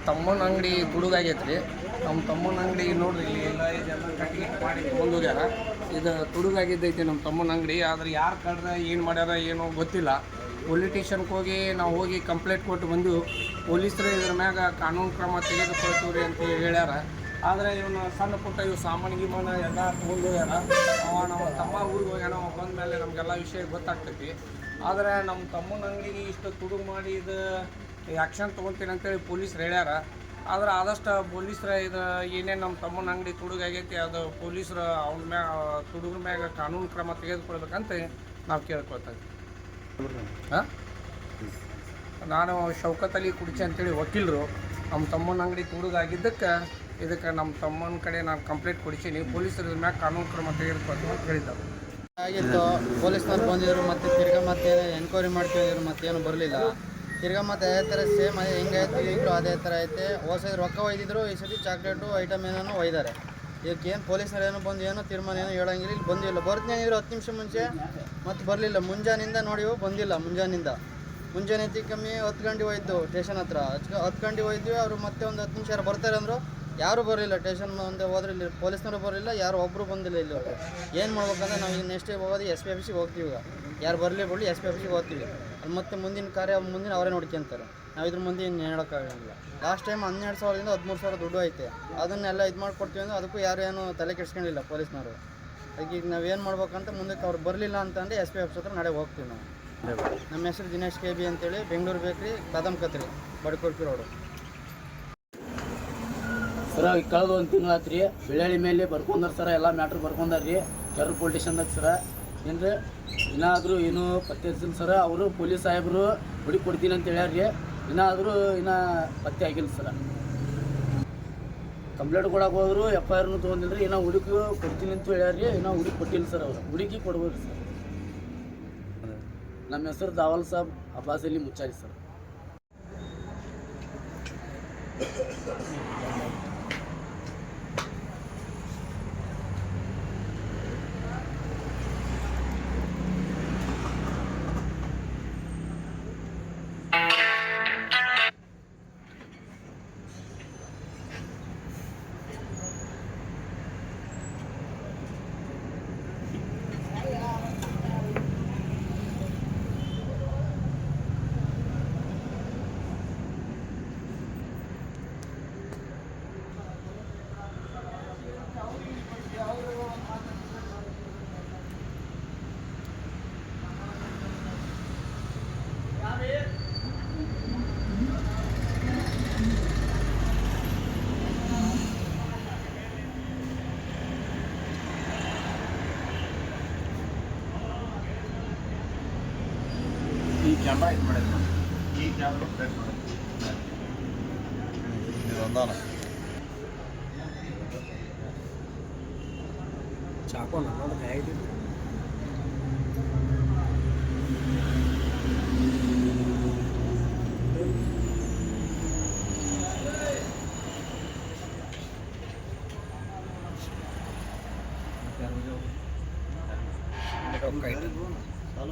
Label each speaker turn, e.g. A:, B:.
A: ತಮ್ಮನ ಅಂಗಡಿ ತುಡುಗಾಗೈತೆ ರೀ. ನಮ್ಮ ತಮ್ಮನ ಅಂಗಡಿ ನೋಡ್ರಿ, ಇಲ್ಲಿ ಎಲ್ಲ ಇದೆಲ್ಲ ಕಟ್ಟಿಗೆ ಮಾಡಿ ತೊಗೊಂಡು ಹೋಗ್ಯಾರ. ಇದು ತುಡುಗಾಗಿದ್ದೈತಿ ನಮ್ಮ ತಮ್ಮನ ಅಂಗಡಿ. ಆದರೆ ಯಾರು ಕಡ್ರ ಏನು ಮಾಡ್ಯಾರ ಏನೋ ಗೊತ್ತಿಲ್ಲ. ಪೊಲಿಟಿಷನ್ಗೆ ಹೋಗಿ ಕಂಪ್ಲೇಂಟ್ ಕೊಟ್ಟು ಬಂದು ಪೊಲೀಸರು ಇದ್ರ ಮ್ಯಾಗ ಕಾನೂನು ಕ್ರಮ ತೆಗೆದುಕೊಳ್ತೀವಿ ಅಂತ ಹೇಳ್ಯಾರ. ಆದರೆ ಇವನು ಸಣ್ಣ ಪುಟ್ಟ ಸಾಮಾನು ಗೀಮಾನ ಎಲ್ಲ ತೊಗೊಂಡು ಹೋಗ್ಯಾರ. ನಮ್ಮ ತಮ್ಮ ಊರಿಗೆ ಹೋಗ್ಯಾನ. ಬಂದ ಮೇಲೆ ನಮಗೆಲ್ಲ ವಿಷಯ ಗೊತ್ತಾಗ್ತೈತಿ. ಆದರೆ ನಮ್ಮ ತಮ್ಮನ ಅಂಗಡಿಗೆ ಇಷ್ಟು ತುಡುಗು ಮಾಡಿ ಇದು ಆ್ಯಕ್ಷನ್ ತೊಗೊತೀನಿ ಅಂತೇಳಿ ಪೊಲೀಸ್ರು ಹೇಳ್ಯಾರ. ಆದ್ರೆ ಆದಷ್ಟು ಪೊಲೀಸ್ರ ಇದು ಏನೇನು ನಮ್ಮ ತಮ್ಮನ ಅಂಗಡಿ ತುಡುಗಾಗೈತಿ ಅದು ಪೊಲೀಸರು ಅವ್ನ ತುಡುಗ್ರ ಮ್ಯಾಗ ಕಾನೂನು ಕ್ರಮ ತೆಗೆದುಕೊಳ್ಬೇಕಂತ ನಾವು ಕೇಳ್ಕೊಳ್ತಾ ಇದ್ದೀವಿ. ಹಾಂ, ನಾನು ಶೌಕತ್ ಅಲಿ ಕುಡ್ಚಿ ಅಂತೇಳಿ ವಕೀಲರು. ನಮ್ಮ ತಮ್ಮನ ಅಂಗಡಿ ತುಡುಗಾಗಿದ್ದಕ್ಕೆ ಇದಕ್ಕೆ ನಮ್ಮ ತಮ್ಮನ ಕಡೆ ನಾನು ಕಂಪ್ಲೇಂಟ್ ಕೊಡಿಸೀನಿ. ಪೊಲೀಸರ ಮ್ಯಾಗ ಕಾನೂನು ಕ್ರಮ ತೆಗೆದುಕೊಳ್ತೀವಿ ಅಂತ ಹೇಳಿದ್ದಾರೆ.
B: ಆಗಿತ್ತು, ಪೊಲೀಸ್ನವ್ರು ಬಂದಿದ್ರು, ಮತ್ತು ತಿರ್ಗಾ ಮತ್ತೆ ಎನ್ಕ್ವೈರಿ ಮಾಡ್ತಿದ್ರು, ಮತ್ತೇನು ಬರಲಿಲ್ಲ. ತಿರ್ಗಾ ಮತ್ತೆ ಅದೇ ಥರ ಸೇಮ್ ಅದೇ ಹೆಂಗಾಯ್ತು ಈಗಲೂ ಅದೇ ಥರ ಐತೆ. ಹೊಸದು ರೊಕ್ಕ ಒಯ್ದಿದ್ರು, ಈ ಸತಿ ಚಾಕ್ಲೇಟು ಐಟಮ್ ಏನೋ ಒಯ್ದಾರೆ. ಇದಕ್ಕೇನು ಪೊಲೀಸ್ನವ್ರು ಏನೋ ಬಂದು ಏನೋ ತೀರ್ಮಾನ ಏನೋ ಹೇಳೋಂಗಿಲ್ಲ. ಇಲ್ಲಿ ಬಂದಿಲ್ಲ, ಬರ್ತೀನಿ ಅಂದಿದ್ರು 10 ನಿಮಿಷ ಮುಂಚೆ, ಮತ್ತು ಬರಲಿಲ್ಲ. ಮುಂಜಾನಿಂದ ನೋಡಿ ಬಂದಿಲ್ಲ. ಮುಂಜಾನೆ ಹೆಚ್ಚು ಕಮ್ಮಿ 10 ಗಂಟೆ ಹೋಯ್ತು ಸ್ಟೇಷನ್ ಹತ್ರ. 10 ಗಂಟೆ ಹೋಯ್ದ್ವಿ. ಅವರು ಮತ್ತೆ ಒಂದು 10 ನಿಮಿಷ ಯಾರು ಬರ್ತಾರೆ ಅಂದರು. ಯಾರೂ ಬರಲಿಲ್ಲ. ಸ್ಟೇಷನ್ ಮುಂದೆ ಹೋದ್ರೆ ಇಲ್ಲಿ ಪೊಲೀಸ್ನವರು ಬರಲಿಲ್ಲ, ಯಾರು ಒಬ್ಬರು ಬಂದಿಲ್ಲ. ಇಲ್ಲಿ ಏನು ಮಾಡ್ಬೇಕಂದ್ರೆ ನಾವು ಈಗ ನೆಕ್ಸ್ಟ್ ಹೋಗೋದು SP ಆಫೀಸಿಗೆ ಹೋಗ್ತೀವಿ. ಈಗ ಯಾರು ಬರಲಿ ಬಿಡಲಿ SP ಆಫೀಸಿಗೆ ಹೋಗ್ತೀವಿ. ಅಲ್ಲಿ ಮತ್ತೆ ಮುಂದಿನ ಅವರೇ ನೋಡ್ಕೊಂತಾರೆ. ನಾವು ಇದ್ರ ಮುಂದೆ ಇನ್ನು ಹೇಳೋಕ್ಕಾಗಲ್ಲ. ಲಾಸ್ಟ್ ಟೈಮ್ 12,000ದಿಂದ 13,000 ದುಡ್ಡು ಐತೆ. ಅದನ್ನೆಲ್ಲ ಇದು ಮಾಡಿಕೊಡ್ತೀವಿ ಅಂದರೆ ಅದಕ್ಕೂ ಯಾರು ಏನು ತಲೆ ಕೆಡಿಸ್ಕೊಂಡಿಲ್ಲ ಪೊಲೀಸ್ನವರು. ಅದಕ್ಕೆ ಈಗ ನಾವು ಏನು ಮಾಡ್ಬೇಕಂತ ಮುಂದಕ್ಕೆ ಅವ್ರು ಬರಲಿಲ್ಲ ಅಂತಂದರೆ SP ಆಫೀಸ್ ಹತ್ರ ನಾಳೆ ಹೋಗ್ತೀವಿ ನಾವು. ನಮ್ಮ ಹೆಸರು ದಿನೇಶ್ KB ಅಂತೇಳಿ, ಬೆಂಗಳೂರು ಬೇಕ್ರಿ, ಬಾದಾಮ್ ಕತ್ರಿ, ಬಡಕೋರ್ಪಿ ರೋಡು.
C: ಸರ ಕಳೆದ 1 ತಿಂಗಳಾಯ್ತು ರೀ. ಬೆಳ್ಳಿ ಮೇಲೆ ಬರ್ಕೊಂಡಾರ ಸರ, ಎಲ್ಲ ಮ್ಯಾಟ್ರ್ ಬರ್ಕೊಂಡಾರ ರೀ ಕೆರ್ ಪೊಲಿಟಿಷನ್ದಾಗ ಸರ. ಏನ್ರಿ ಏನಾದರೂ ಏನೂ ಪತ್ತೆ ಹಚ್ಚಿಲ್ಲ ಸರ. ಅವರು ಪೊಲೀಸ್ ಸಾಹೇಬರು ಹುಡುಕಿ ಕೊಡ್ತೀನಿ ಅಂತ ಹೇಳ್ಯಾರ ರೀ. ಇನ್ನೂ ಪತ್ತೆ ಆಗಿಲ್ಲ ಸರ. ಕಂಪ್ಲೇಂಟ್ ಕೊಡಕ್ಕೆ ಹೋದ್ರು, FIRನೂ ತೊಗೊಂಡಿಲ್ಲ ರೀ. ಹುಡುಕಿ ಕೊಡ್ತೀನಿ ಅಂತ ಹೇಳ್ಯಾರ ರೀ. ಹುಡುಕಿ ಕೊಟ್ಟಿಲ್ಲ ಸರ್. ಅವರು ಹುಡುಕಿ ಕೊಡ್ಬೋದು ಸರ್. ನಮ್ಮ ಹೆಸರು ದಾವಲ್ ಸಾಬ್ ಅಬ್ಬಾಸ್ ಅಲಿ ಮುಚ್ಚಾರಿ ಸರ್.
D: ಈ ಕ್ಯಾಮ್ರಾ ಇದು ಮಾಡಿದ್ರು. ಈ ಕ್ಯಾಮ್ರಾ ಪ್ಲೇಟ್ ಮಾಡಿ ಇದೊಂದಾನ
A: ಚಾಕು ನನ್ನದು ಕೈ ಹಿಡಿದು
D: ಸಾಲ